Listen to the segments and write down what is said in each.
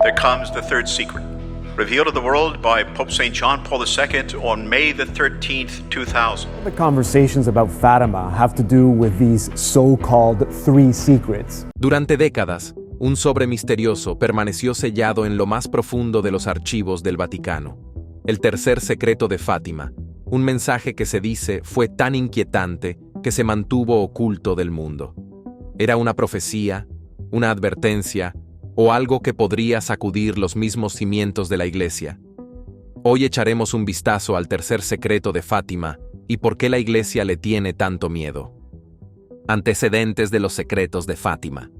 there comes the third secret, revealed to the world by Pope St. John Paul II on May the 13th, 2000. The conversations about Fatima have to do with these so-called three secrets. Durante décadas, un sobre misterioso permaneció sellado en lo más profundo de los archivos del Vaticano. El tercer secreto de Fátima, un mensaje que se dice fue tan inquietante que se mantuvo oculto del mundo. ¿Era una profecía, una advertencia o algo que podría sacudir los mismos cimientos de la Iglesia? Hoy echaremos un vistazo al tercer secreto de Fátima y por qué la Iglesia le tiene tanto miedo. Antecedentes de los secretos de Fátima.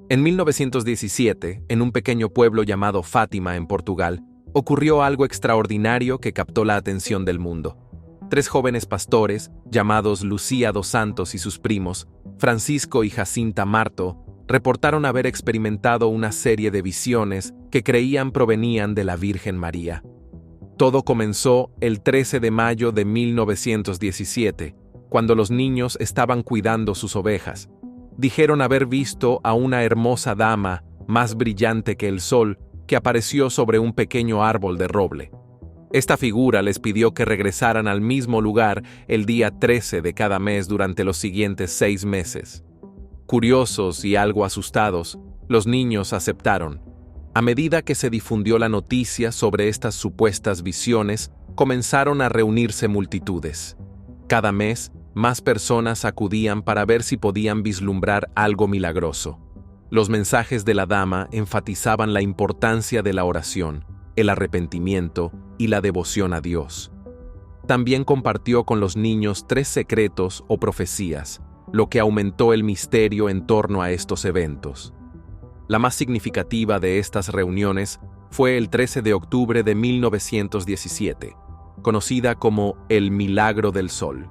En 1917, en un pequeño pueblo llamado Fátima en Portugal, ocurrió algo extraordinario que captó la atención del mundo. 3 jóvenes pastores, llamados Lucía dos Santos y sus primos, Francisco y Jacinta Marto, reportaron haber experimentado una serie de visiones que creían provenían de la Virgen María. Todo comenzó el 13 de mayo de 1917, cuando los niños estaban cuidando sus ovejas. Dijeron haber visto a una hermosa dama, más brillante que el sol, que apareció sobre un pequeño árbol de roble. Esta figura les pidió que regresaran al mismo lugar el día 13 de cada mes durante los siguientes 6 meses. Curiosos y algo asustados, los niños aceptaron. A medida que se difundió la noticia sobre estas supuestas visiones, comenzaron a reunirse multitudes. Cada mes, más personas acudían para ver si podían vislumbrar algo milagroso. Los mensajes de la dama enfatizaban la importancia de la oración, el arrepentimiento y la devoción a Dios. También compartió con los niños 3 secretos o profecías, lo que aumentó el misterio en torno a estos eventos. La más significativa de estas reuniones fue el 13 de octubre de 1917, conocida como el Milagro del Sol.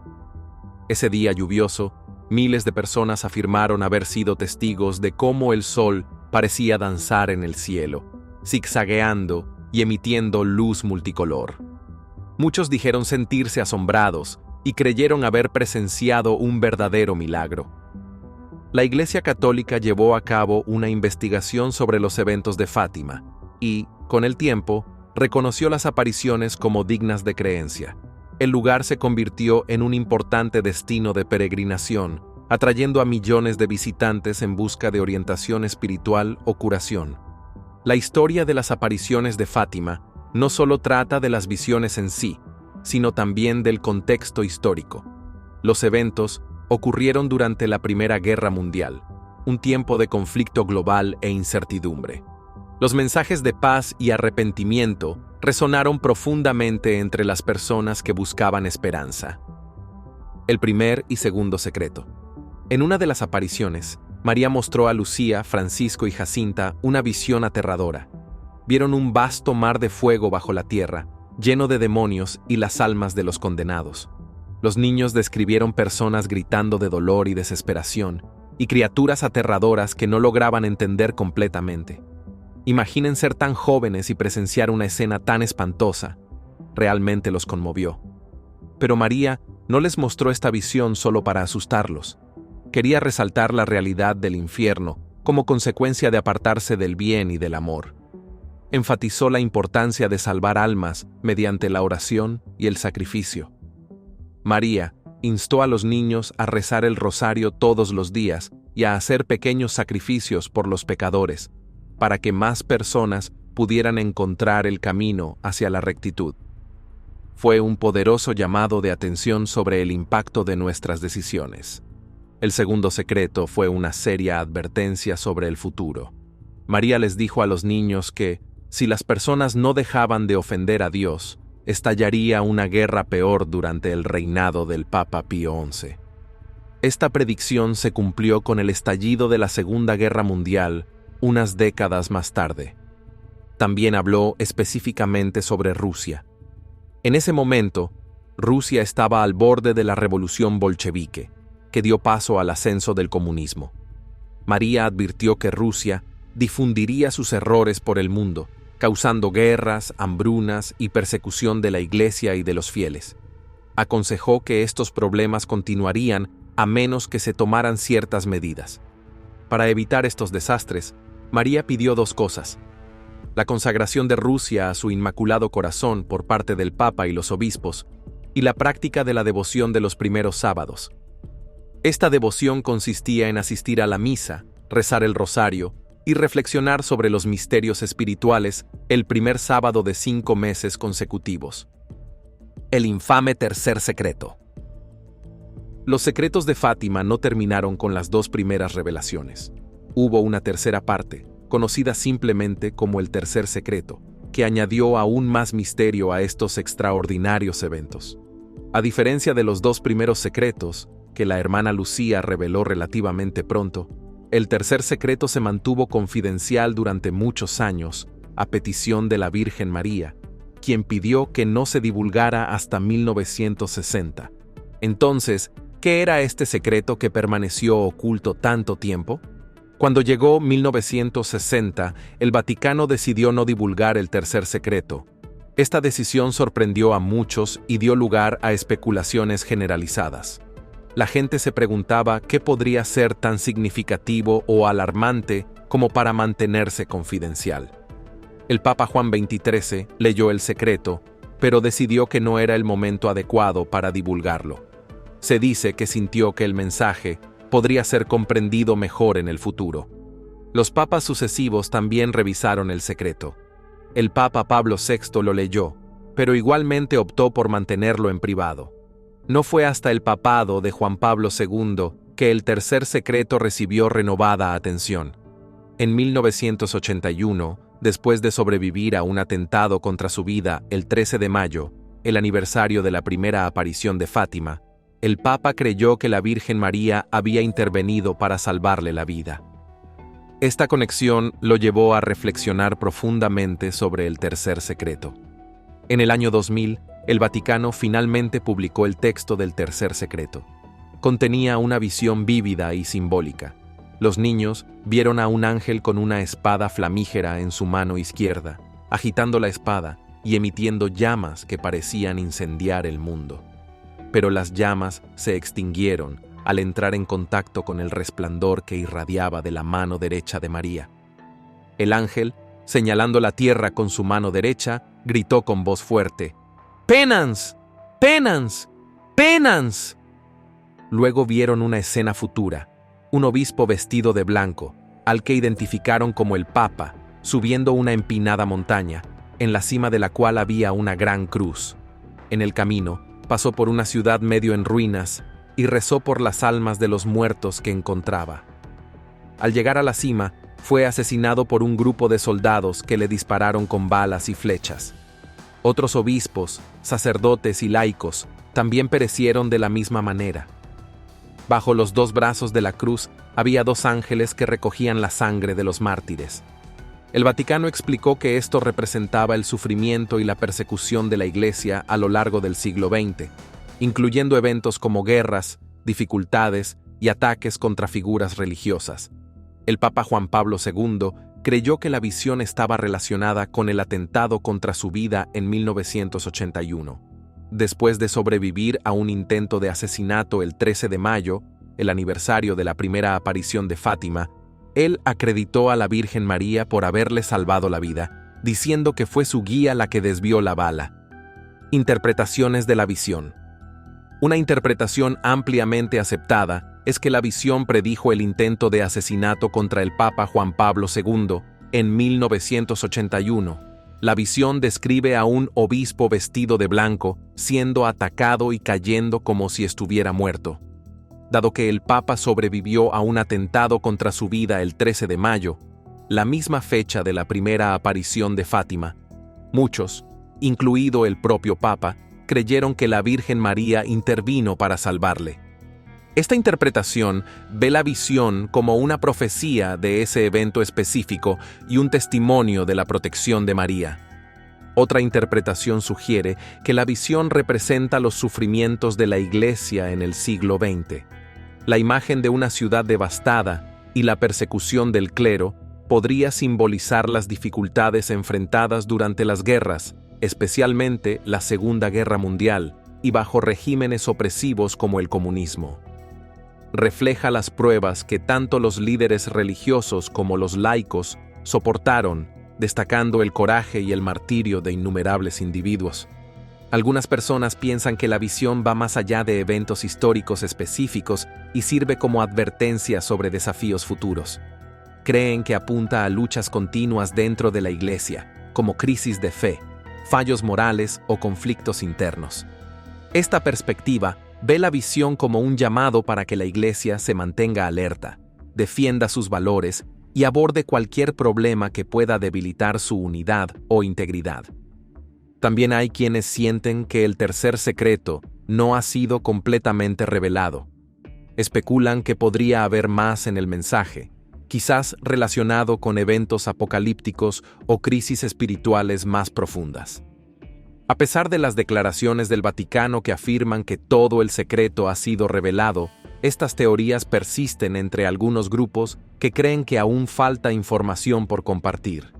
Ese día lluvioso, miles de personas afirmaron haber sido testigos de cómo el sol parecía danzar en el cielo, zigzagueando y emitiendo luz multicolor. Muchos dijeron sentirse asombrados y creyeron haber presenciado un verdadero milagro. La Iglesia Católica llevó a cabo una investigación sobre los eventos de Fátima y, con el tiempo, reconoció las apariciones como dignas de creencia. El lugar se convirtió en un importante destino de peregrinación, atrayendo a millones de visitantes en busca de orientación espiritual o curación. La historia de las apariciones de Fátima no solo trata de las visiones en sí, sino también del contexto histórico. Los eventos ocurrieron durante la Primera Guerra Mundial, un tiempo de conflicto global e incertidumbre. Los mensajes de paz y arrepentimiento resonaron profundamente entre las personas que buscaban esperanza. El primer y segundo secreto. En una de las apariciones, María mostró a Lucía, Francisco y Jacinta una visión aterradora. Vieron un vasto mar de fuego bajo la tierra, lleno de demonios y las almas de los condenados. Los niños describieron personas gritando de dolor y desesperación, y criaturas aterradoras que no lograban entender completamente. Imaginen ser tan jóvenes y presenciar una escena tan espantosa. Realmente los conmovió. Pero María no les mostró esta visión solo para asustarlos. Quería resaltar la realidad del infierno como consecuencia de apartarse del bien y del amor. Enfatizó la importancia de salvar almas mediante la oración y el sacrificio. María instó a los niños a rezar el rosario todos los días y a hacer pequeños sacrificios por los pecadores, para que más personas pudieran encontrar el camino hacia la rectitud. Fue un poderoso llamado de atención sobre el impacto de nuestras decisiones. El segundo secreto fue una seria advertencia sobre el futuro. María les dijo a los niños que, si las personas no dejaban de ofender a Dios, estallaría una guerra peor durante el reinado del Papa Pío XI. Esta predicción se cumplió con el estallido de la Segunda Guerra Mundial unas décadas más tarde. También habló específicamente sobre Rusia. En ese momento, Rusia estaba al borde de la revolución bolchevique, que dio paso al ascenso del comunismo. María advirtió que Rusia difundiría sus errores por el mundo, causando guerras, hambrunas y persecución de la Iglesia y de los fieles. Aconsejó que estos problemas continuarían a menos que se tomaran ciertas medidas. Para evitar estos desastres, María pidió 2 cosas: la consagración de Rusia a su Inmaculado Corazón por parte del Papa y los obispos, y la práctica de la devoción de los primeros sábados. Esta devoción consistía en asistir a la misa, rezar el rosario y reflexionar sobre los misterios espirituales el primer sábado de 5 meses consecutivos. El infame tercer secreto. Los secretos de Fátima no terminaron con las 2 primeras revelaciones. Hubo una tercera parte, conocida simplemente como el tercer secreto, que añadió aún más misterio a estos extraordinarios eventos. A diferencia de los 2 primeros secretos, que la hermana Lucía reveló relativamente pronto, el tercer secreto se mantuvo confidencial durante muchos años, a petición de la Virgen María, quien pidió que no se divulgara hasta 1960. Entonces, ¿qué era este secreto que permaneció oculto tanto tiempo? Cuando llegó 1960, el Vaticano decidió no divulgar el tercer secreto. Esta decisión sorprendió a muchos y dio lugar a especulaciones generalizadas. La gente se preguntaba qué podría ser tan significativo o alarmante como para mantenerse confidencial. El Papa Juan XXIII leyó el secreto, pero decidió que no era el momento adecuado para divulgarlo. Se dice que sintió que el mensaje podría ser comprendido mejor en el futuro. Los papas sucesivos también revisaron el secreto. El Papa Pablo VI lo leyó, pero igualmente optó por mantenerlo en privado. No fue hasta el papado de Juan Pablo II que el tercer secreto recibió renovada atención. En 1981, después de sobrevivir a un atentado contra su vida el 13 de mayo, el aniversario de la primera aparición de Fátima, el Papa creyó que la Virgen María había intervenido para salvarle la vida. Esta conexión lo llevó a reflexionar profundamente sobre el tercer secreto. En el año 2000, el Vaticano finalmente publicó el texto del tercer secreto. Contenía una visión vívida y simbólica. Los niños vieron a un ángel con una espada flamígera en su mano izquierda, agitando la espada y emitiendo llamas que parecían incendiar el mundo. Pero las llamas se extinguieron al entrar en contacto con el resplandor que irradiaba de la mano derecha de María. El ángel, señalando la tierra con su mano derecha, gritó con voz fuerte: «¡Penance! ¡Penance! ¡Penance!». Luego vieron una escena futura, un obispo vestido de blanco, al que identificaron como el Papa, subiendo una empinada montaña, en la cima de la cual había una gran cruz. En el camino, pasó por una ciudad medio en ruinas y rezó por las almas de los muertos que encontraba. Al llegar a la cima, fue asesinado por un grupo de soldados que le dispararon con balas y flechas. Otros obispos, sacerdotes y laicos también perecieron de la misma manera. Bajo los 2 brazos de la cruz había 2 ángeles que recogían la sangre de los mártires. El Vaticano explicó que esto representaba el sufrimiento y la persecución de la Iglesia a lo largo del siglo XX, incluyendo eventos como guerras, dificultades y ataques contra figuras religiosas. El Papa Juan Pablo II creyó que la visión estaba relacionada con el atentado contra su vida en 1981. Después de sobrevivir a un intento de asesinato el 13 de mayo, el aniversario de la primera aparición de Fátima, él acreditó a la Virgen María por haberle salvado la vida, diciendo que fue su guía la que desvió la bala. Interpretaciones de la visión. Una interpretación ampliamente aceptada es que la visión predijo el intento de asesinato contra el Papa Juan Pablo II en 1981. La visión describe a un obispo vestido de blanco siendo atacado y cayendo como si estuviera muerto. Dado que el Papa sobrevivió a un atentado contra su vida el 13 de mayo, la misma fecha de la primera aparición de Fátima, muchos, incluido el propio Papa, creyeron que la Virgen María intervino para salvarle. Esta interpretación ve la visión como una profecía de ese evento específico y un testimonio de la protección de María. Otra interpretación sugiere que la visión representa los sufrimientos de la Iglesia en el siglo XX. La imagen de una ciudad devastada y la persecución del clero podría simbolizar las dificultades enfrentadas durante las guerras, especialmente la Segunda Guerra Mundial, y bajo regímenes opresivos como el comunismo. Refleja las pruebas que tanto los líderes religiosos como los laicos soportaron destacando el coraje y el martirio de innumerables individuos. Algunas personas piensan que la visión va más allá de eventos históricos específicos y sirve como advertencia sobre desafíos futuros. Creen que apunta a luchas continuas dentro de la Iglesia, como crisis de fe, fallos morales o conflictos internos. Esta perspectiva ve la visión como un llamado para que la Iglesia se mantenga alerta, defienda sus valores y aborde cualquier problema que pueda debilitar su unidad o integridad. También hay quienes sienten que el tercer secreto no ha sido completamente revelado. Especulan que podría haber más en el mensaje, quizás relacionado con eventos apocalípticos o crisis espirituales más profundas. A pesar de las declaraciones del Vaticano que afirman que todo el secreto ha sido revelado, estas teorías persisten entre algunos grupos que creen que aún falta información por compartir.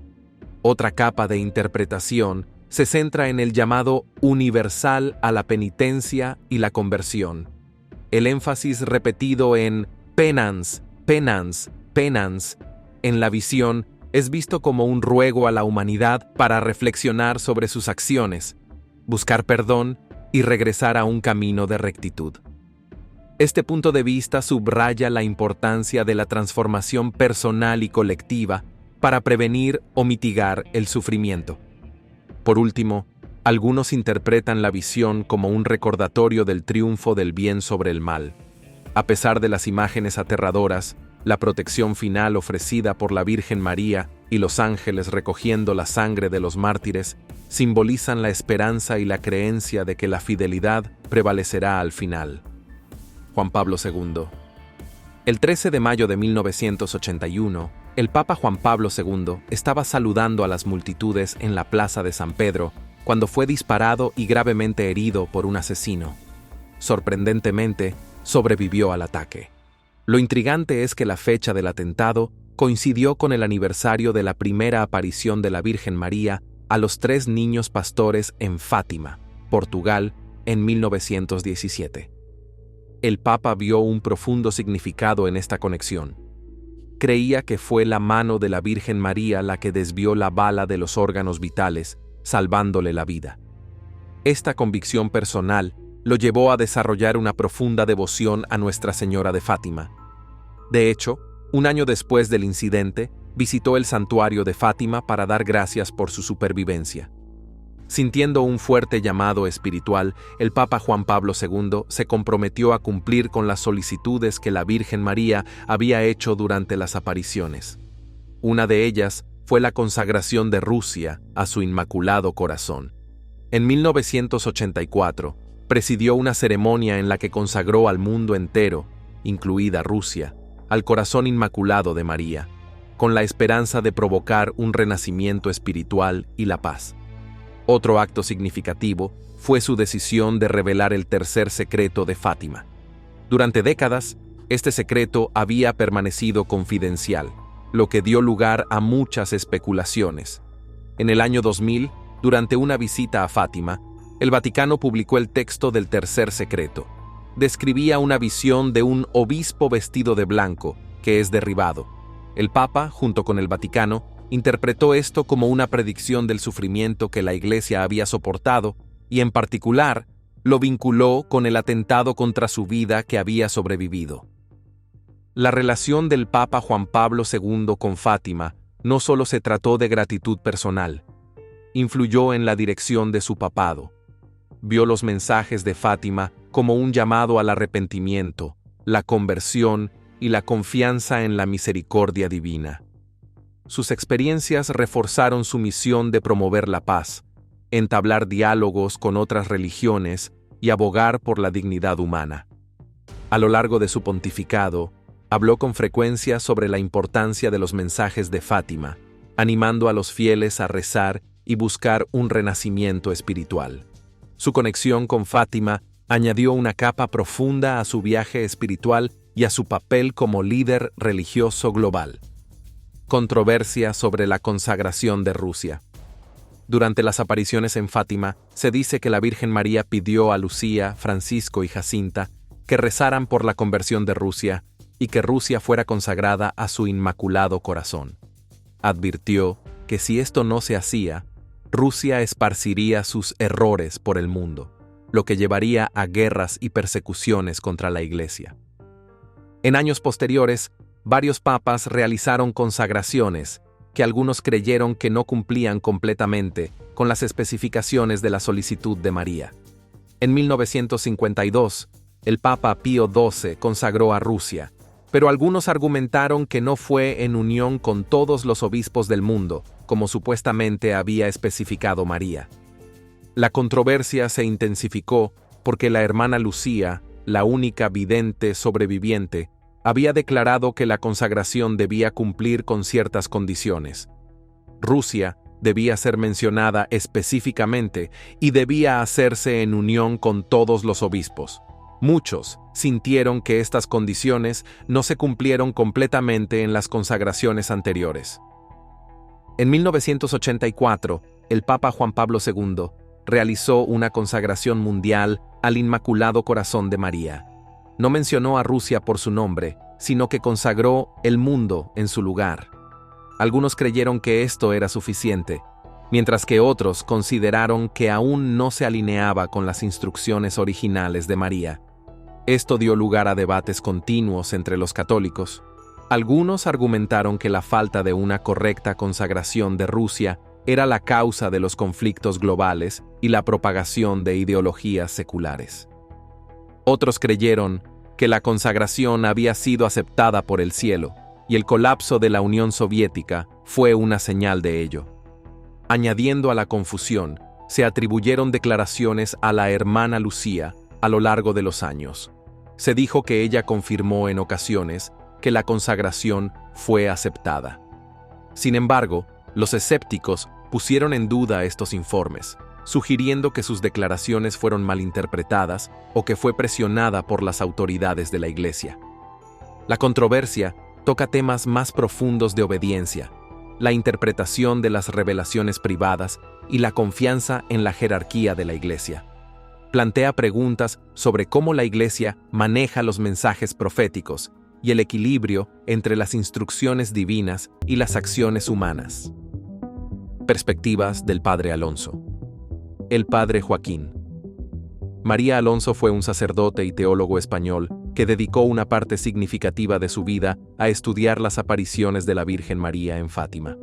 Otra capa de interpretación se centra en el llamado universal a la penitencia y la conversión. El énfasis repetido en penance, penance, penance en la visión es visto como un ruego a la humanidad para reflexionar sobre sus acciones, buscar perdón y regresar a un camino de rectitud. Este punto de vista subraya la importancia de la transformación personal y colectiva para prevenir o mitigar el sufrimiento. Por último, algunos interpretan la visión como un recordatorio del triunfo del bien sobre el mal. A pesar de las imágenes aterradoras, la protección final ofrecida por la Virgen María y los ángeles recogiendo la sangre de los mártires simbolizan la esperanza y la creencia de que la fidelidad prevalecerá al final. Juan Pablo II. El 13 de mayo de 1981, el Papa Juan Pablo II estaba saludando a las multitudes en la Plaza de San Pedro cuando fue disparado y gravemente herido por un asesino. Sorprendentemente, sobrevivió al ataque. Lo intrigante es que la fecha del atentado coincidió con el aniversario de la primera aparición de la Virgen María a los 3 niños pastores en Fátima, Portugal, en 1917. El Papa vio un profundo significado en esta conexión. Creía que fue la mano de la Virgen María la que desvió la bala de los órganos vitales, salvándole la vida. Esta convicción personal lo llevó a desarrollar una profunda devoción a Nuestra Señora de Fátima. De hecho, un año después del incidente, visitó el santuario de Fátima para dar gracias por su supervivencia. Sintiendo un fuerte llamado espiritual, el Papa Juan Pablo II se comprometió a cumplir con las solicitudes que la Virgen María había hecho durante las apariciones. Una de ellas fue la consagración de Rusia a su Inmaculado Corazón. En 1984, presidió una ceremonia en la que consagró al mundo entero, incluida Rusia, al Corazón Inmaculado de María, con la esperanza de provocar un renacimiento espiritual y la paz. Otro acto significativo fue su decisión de revelar el tercer secreto de Fátima. Durante décadas, este secreto había permanecido confidencial, lo que dio lugar a muchas especulaciones. En el año 2000, durante una visita a Fátima, el Vaticano publicó el texto del tercer secreto. Describía una visión de un obispo vestido de blanco, que es derribado. El Papa, junto con el Vaticano, interpretó esto como una predicción del sufrimiento que la Iglesia había soportado y, en particular, lo vinculó con el atentado contra su vida que había sobrevivido. La relación del Papa Juan Pablo II con Fátima no solo se trató de gratitud personal, influyó en la dirección de su papado. Vio los mensajes de Fátima como un llamado al arrepentimiento, la conversión y la confianza en la misericordia divina. Sus experiencias reforzaron su misión de promover la paz, entablar diálogos con otras religiones y abogar por la dignidad humana. A lo largo de su pontificado, habló con frecuencia sobre la importancia de los mensajes de Fátima, animando a los fieles a rezar y buscar un renacimiento espiritual. Su conexión con Fátima añadió una capa profunda a su viaje espiritual y a su papel como líder religioso global. Controversia sobre la consagración de Rusia. Durante las apariciones en Fátima, se dice que la Virgen María pidió a Lucía, Francisco y Jacinta que rezaran por la conversión de Rusia y que Rusia fuera consagrada a su Inmaculado Corazón. Advirtió que si esto no se hacía, Rusia esparciría sus errores por el mundo, lo que llevaría a guerras y persecuciones contra la Iglesia. En años posteriores, varios papas realizaron consagraciones que algunos creyeron que no cumplían completamente con las especificaciones de la solicitud de María. En 1952, el Papa Pío XII consagró a Rusia, pero algunos argumentaron que no fue en unión con todos los obispos del mundo, como supuestamente había especificado María. La controversia se intensificó porque la hermana Lucía, la única vidente sobreviviente, había declarado que la consagración debía cumplir con ciertas condiciones. Rusia debía ser mencionada específicamente y debía hacerse en unión con todos los obispos. Muchos sintieron que estas condiciones no se cumplieron completamente en las consagraciones anteriores. En 1984, el Papa Juan Pablo II realizó una consagración mundial al Inmaculado Corazón de María. No mencionó a Rusia por su nombre, sino que consagró el mundo en su lugar. Algunos creyeron que esto era suficiente, mientras que otros consideraron que aún no se alineaba con las instrucciones originales de María. Esto dio lugar a debates continuos entre los católicos. Algunos argumentaron que la falta de una correcta consagración de Rusia era la causa de los conflictos globales y la propagación de ideologías seculares. Otros creyeron que la consagración había sido aceptada por el cielo, y el colapso de la Unión Soviética fue una señal de ello. Añadiendo a la confusión, se atribuyeron declaraciones a la hermana Lucía a lo largo de los años. Se dijo que ella confirmó en ocasiones que la consagración fue aceptada. Sin embargo, los escépticos pusieron en duda estos informes, sugiriendo que sus declaraciones fueron malinterpretadas o que fue presionada por las autoridades de la Iglesia. La controversia toca temas más profundos de obediencia, la interpretación de las revelaciones privadas y la confianza en la jerarquía de la Iglesia. Plantea preguntas sobre cómo la Iglesia maneja los mensajes proféticos y el equilibrio entre las instrucciones divinas y las acciones humanas. Perspectivas del Padre Alonso. El Padre Joaquín. María Alonso fue un sacerdote y teólogo español que dedicó una parte significativa de su vida a estudiar las apariciones de la Virgen María en Fátima.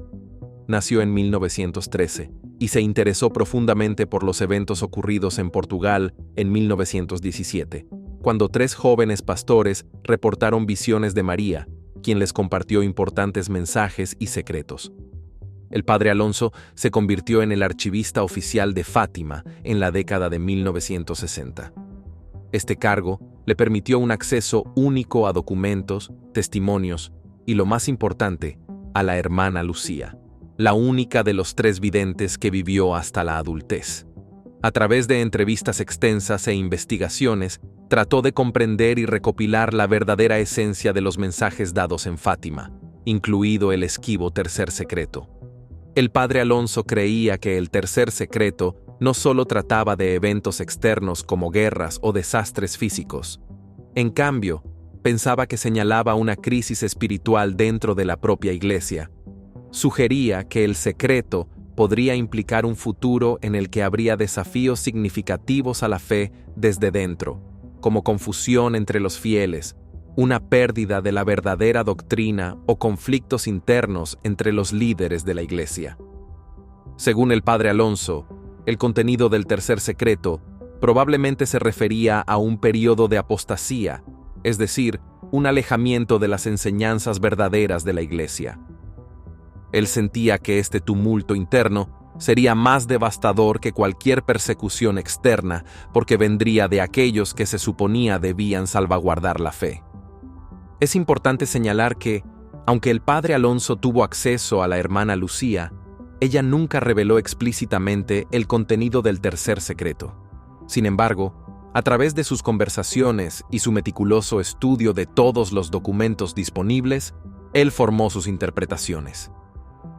Nació en 1913 y se interesó profundamente por los eventos ocurridos en Portugal en 1917, cuando 3 jóvenes pastores reportaron visiones de María, quien les compartió importantes mensajes y secretos. El Padre Alonso se convirtió en el archivista oficial de Fátima en la década de 1960. Este cargo le permitió un acceso único a documentos, testimonios y, lo más importante, a la hermana Lucía, la única de los 3 videntes que vivió hasta la adultez. A través de entrevistas extensas e investigaciones, trató de comprender y recopilar la verdadera esencia de los mensajes dados en Fátima, incluido el esquivo tercer secreto. El Padre Alonso creía que el tercer secreto no solo trataba de eventos externos como guerras o desastres físicos. En cambio, pensaba que señalaba una crisis espiritual dentro de la propia Iglesia. Sugería que el secreto podría implicar un futuro en el que habría desafíos significativos a la fe desde dentro, como confusión entre los fieles, una pérdida de la verdadera doctrina o conflictos internos entre los líderes de la Iglesia. Según el Padre Alonso, el contenido del tercer secreto probablemente se refería a un periodo de apostasía, es decir, un alejamiento de las enseñanzas verdaderas de la Iglesia. Él sentía que este tumulto interno sería más devastador que cualquier persecución externa porque vendría de aquellos que se suponía debían salvaguardar la fe. Es importante señalar que, aunque el Padre Alonso tuvo acceso a la hermana Lucía, ella nunca reveló explícitamente el contenido del tercer secreto. Sin embargo, a través de sus conversaciones y su meticuloso estudio de todos los documentos disponibles, él formó sus interpretaciones.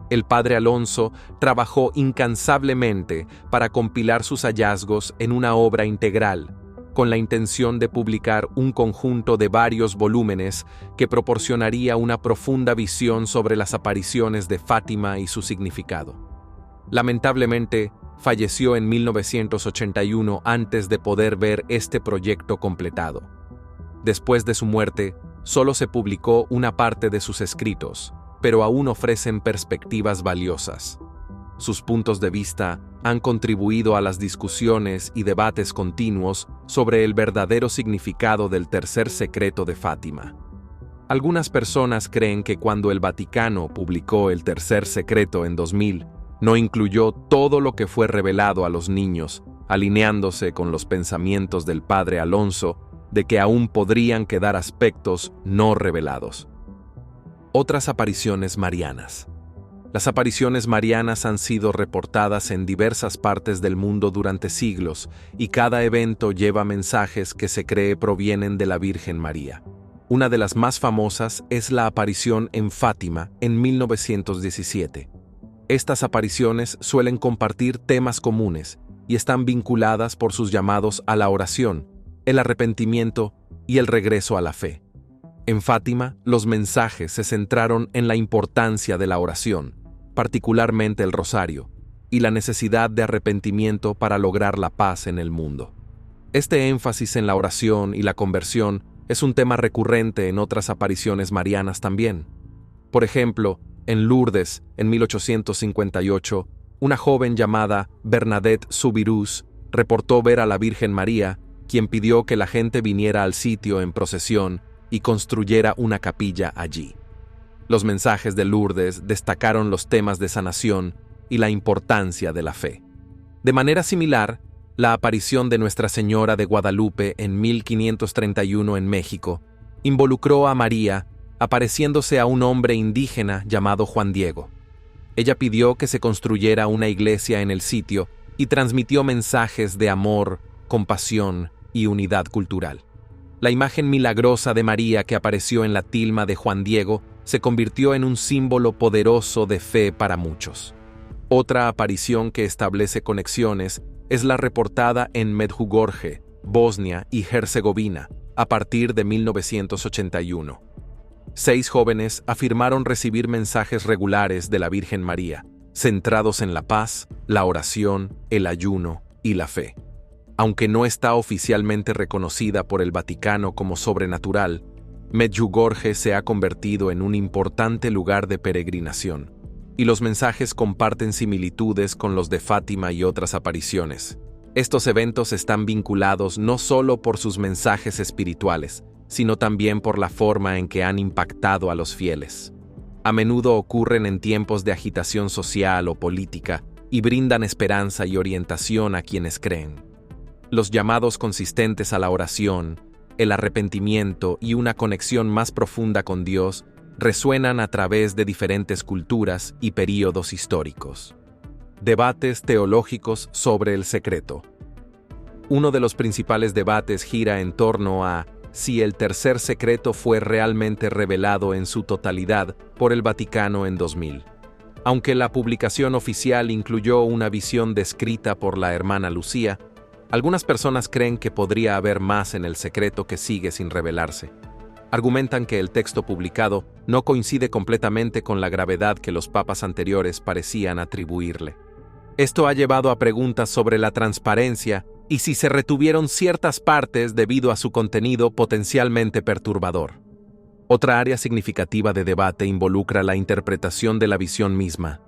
El Padre Alonso trabajó incansablemente para compilar sus hallazgos en una obra integral, con la intención de publicar un conjunto de varios volúmenes que proporcionaría una profunda visión sobre las apariciones de Fátima y su significado. Lamentablemente, falleció en 1981 antes de poder ver este proyecto completado. Después de su muerte, solo se publicó una parte de sus escritos, pero aún ofrecen perspectivas valiosas. Sus puntos de vista han contribuido a las discusiones y debates continuos sobre el verdadero significado del tercer secreto de Fátima. Algunas personas creen que cuando el Vaticano publicó el tercer secreto en 2000, no incluyó todo lo que fue revelado a los niños, alineándose con los pensamientos del padre Alonso de que aún podrían quedar aspectos no revelados. Otras apariciones marianas. Las apariciones marianas han sido reportadas en diversas partes del mundo durante siglos y cada evento lleva mensajes que se cree provienen de la Virgen María. Una de las más famosas es la aparición en Fátima en 1917. Estas apariciones suelen compartir temas comunes y están vinculadas por sus llamados a la oración, el arrepentimiento y el regreso a la fe. En Fátima, los mensajes se centraron en la importancia de la oración, particularmente el rosario, y la necesidad de arrepentimiento para lograr la paz en el mundo. Este énfasis en la oración y la conversión es un tema recurrente en otras apariciones marianas también. Por ejemplo, en Lourdes, en 1858, una joven llamada Bernadette Soubirous reportó ver a la Virgen María, quien pidió que la gente viniera al sitio en procesión y construyera una capilla allí. Los mensajes de Lourdes destacaron los temas de sanación y la importancia de la fe. De manera similar, la aparición de Nuestra Señora de Guadalupe en 1531 en México involucró a María apareciéndose a un hombre indígena llamado Juan Diego. Ella pidió que se construyera una iglesia en el sitio y transmitió mensajes de amor, compasión y unidad cultural. La imagen milagrosa de María que apareció en la tilma de Juan Diego se convirtió en un símbolo poderoso de fe para muchos. Otra aparición que establece conexiones es la reportada en Medjugorje, Bosnia y Herzegovina, a partir de 1981. 6 jóvenes afirmaron recibir mensajes regulares de la Virgen María, centrados en la paz, la oración, el ayuno y la fe. Aunque no está oficialmente reconocida por el Vaticano como sobrenatural, Medjugorje se ha convertido en un importante lugar de peregrinación, y los mensajes comparten similitudes con los de Fátima y otras apariciones. Estos eventos están vinculados no solo por sus mensajes espirituales, sino también por la forma en que han impactado a los fieles. A menudo ocurren en tiempos de agitación social o política y brindan esperanza y orientación a quienes creen. Los llamados consistentes a la oración, el arrepentimiento y una conexión más profunda con Dios resuenan a través de diferentes culturas y períodos históricos. Debates teológicos sobre el secreto. Uno de los principales debates gira en torno a si el tercer secreto fue realmente revelado en su totalidad por el Vaticano en 2000. Aunque la publicación oficial incluyó una visión descrita por la hermana Lucía, algunas personas creen que podría haber más en el secreto que sigue sin revelarse. Argumentan que el texto publicado no coincide completamente con la gravedad que los papas anteriores parecían atribuirle. Esto ha llevado a preguntas sobre la transparencia y si se retuvieron ciertas partes debido a su contenido potencialmente perturbador. Otra área significativa de debate involucra la interpretación de la visión misma.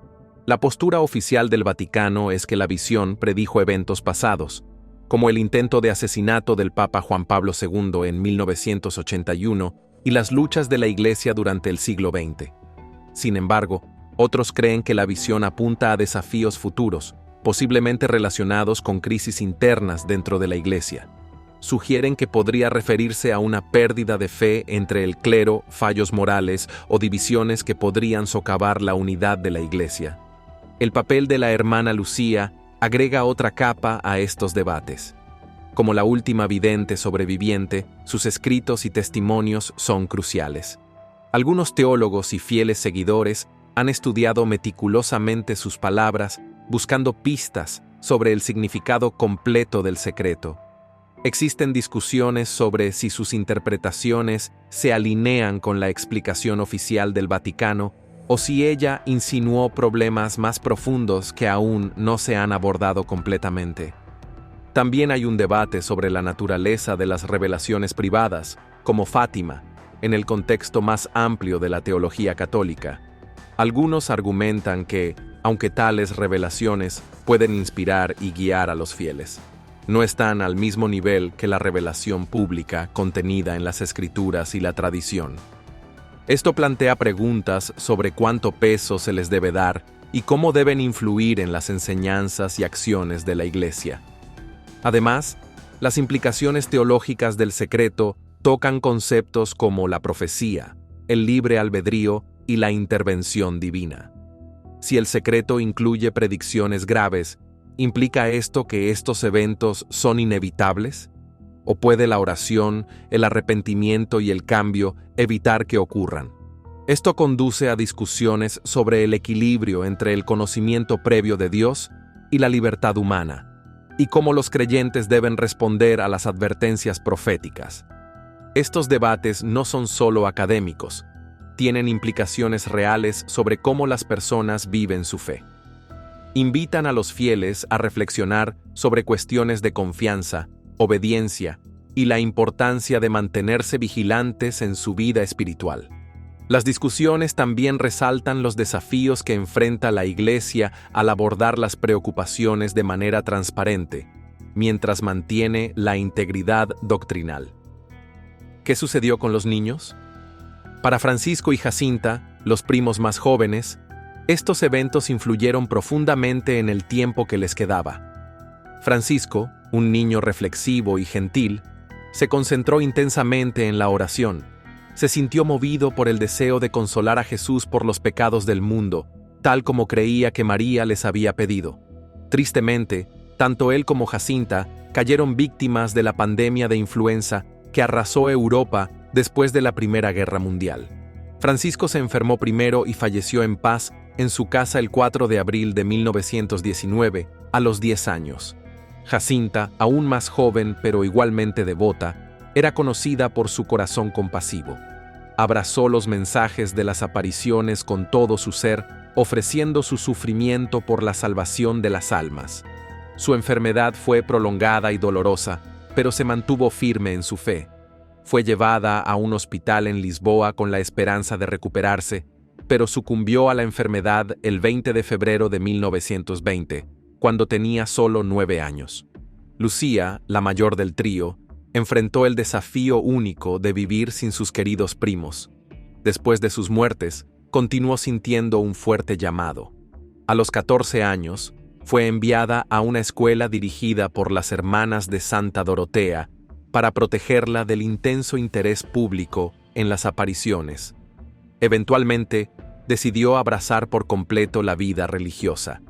La postura oficial del Vaticano es que la visión predijo eventos pasados, como el intento de asesinato del Papa Juan Pablo II en 1981 y las luchas de la Iglesia durante el siglo XX. Sin embargo, otros creen que la visión apunta a desafíos futuros, posiblemente relacionados con crisis internas dentro de la Iglesia. Sugieren que podría referirse a una pérdida de fe entre el clero, fallos morales o divisiones que podrían socavar la unidad de la Iglesia. El papel de la hermana Lucía agrega otra capa a estos debates. Como la última vidente sobreviviente, sus escritos y testimonios son cruciales. Algunos teólogos y fieles seguidores han estudiado meticulosamente sus palabras, buscando pistas sobre el significado completo del secreto. Existen discusiones sobre si sus interpretaciones se alinean con la explicación oficial del Vaticano o si ella insinuó problemas más profundos que aún no se han abordado completamente. También hay un debate sobre la naturaleza de las revelaciones privadas, como Fátima, en el contexto más amplio de la teología católica. Algunos argumentan que, aunque tales revelaciones pueden inspirar y guiar a los fieles, no están al mismo nivel que la revelación pública contenida en las Escrituras y la tradición. Esto plantea preguntas sobre cuánto peso se les debe dar y cómo deben influir en las enseñanzas y acciones de la Iglesia. Además, las implicaciones teológicas del secreto tocan conceptos como la profecía, el libre albedrío y la intervención divina. Si el secreto incluye predicciones graves, ¿implica esto que estos eventos son inevitables? ¿O puede la oración, el arrepentimiento y el cambio evitar que ocurran? Esto conduce a discusiones sobre el equilibrio entre el conocimiento previo de Dios y la libertad humana, y cómo los creyentes deben responder a las advertencias proféticas. Estos debates no son solo académicos, tienen implicaciones reales sobre cómo las personas viven su fe. Invitan a los fieles a reflexionar sobre cuestiones de confianza, obediencia y la importancia de mantenerse vigilantes en su vida espiritual. Las discusiones también resaltan los desafíos que enfrenta la Iglesia al abordar las preocupaciones de manera transparente, mientras mantiene la integridad doctrinal. ¿Qué sucedió con los niños? Para Francisco y Jacinta, los primos más jóvenes, estos eventos influyeron profundamente en el tiempo que les quedaba. Francisco, un niño reflexivo y gentil, se concentró intensamente en la oración. Se sintió movido por el deseo de consolar a Jesús por los pecados del mundo, tal como creía que María les había pedido. Tristemente, tanto él como Jacinta cayeron víctimas de la pandemia de influenza que arrasó Europa después de la Primera Guerra Mundial. Francisco se enfermó primero y falleció en paz en su casa el 4 de abril de 1919, a los 10 años. Jacinta, aún más joven pero igualmente devota, era conocida por su corazón compasivo. Abrazó los mensajes de las apariciones con todo su ser, ofreciendo su sufrimiento por la salvación de las almas. Su enfermedad fue prolongada y dolorosa, pero se mantuvo firme en su fe. Fue llevada a un hospital en Lisboa con la esperanza de recuperarse, pero sucumbió a la enfermedad el 20 de febrero de 1920, cuando tenía solo 9 años. Lucía, la mayor del trío, enfrentó el desafío único de vivir sin sus queridos primos. Después de sus muertes, continuó sintiendo un fuerte llamado. A los 14 años, fue enviada a una escuela dirigida por las Hermanas de Santa Dorotea para protegerla del intenso interés público en las apariciones. Eventualmente, decidió abrazar por completo la vida religiosa.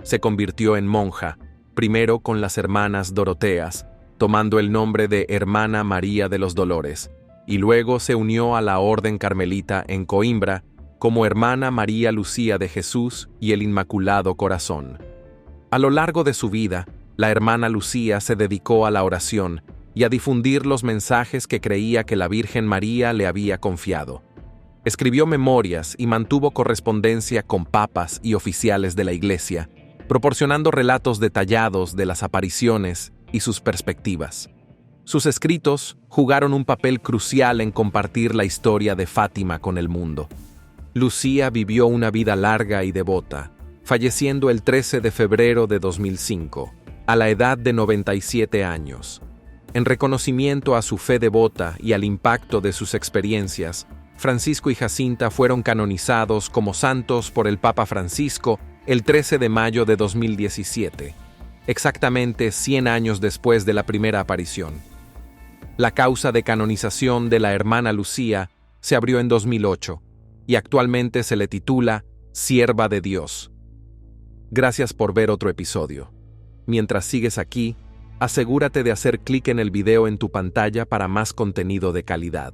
Se convirtió en monja, primero con las Hermanas Doroteas, tomando el nombre de Hermana María de los Dolores, y luego se unió a la Orden Carmelita en Coimbra como Hermana María Lucía de Jesús y el Inmaculado Corazón. A lo largo de su vida, la hermana Lucía se dedicó a la oración y a difundir los mensajes que creía que la Virgen María le había confiado. Escribió memorias y mantuvo correspondencia con papas y oficiales de la Iglesia, proporcionando relatos detallados de las apariciones y sus perspectivas. Sus escritos jugaron un papel crucial en compartir la historia de Fátima con el mundo. Lucía vivió una vida larga y devota, falleciendo el 13 de febrero de 2005, a la edad de 97 años. En reconocimiento a su fe devota y al impacto de sus experiencias, Francisco y Jacinta fueron canonizados como santos por el Papa Francisco el 13 de mayo de 2017, exactamente 100 años después de la primera aparición. La causa de canonización de la hermana Lucía se abrió en 2008 y actualmente se le titula Sierva de Dios. Gracias por ver otro episodio. Mientras sigues aquí, asegúrate de hacer clic en el video en tu pantalla para más contenido de calidad.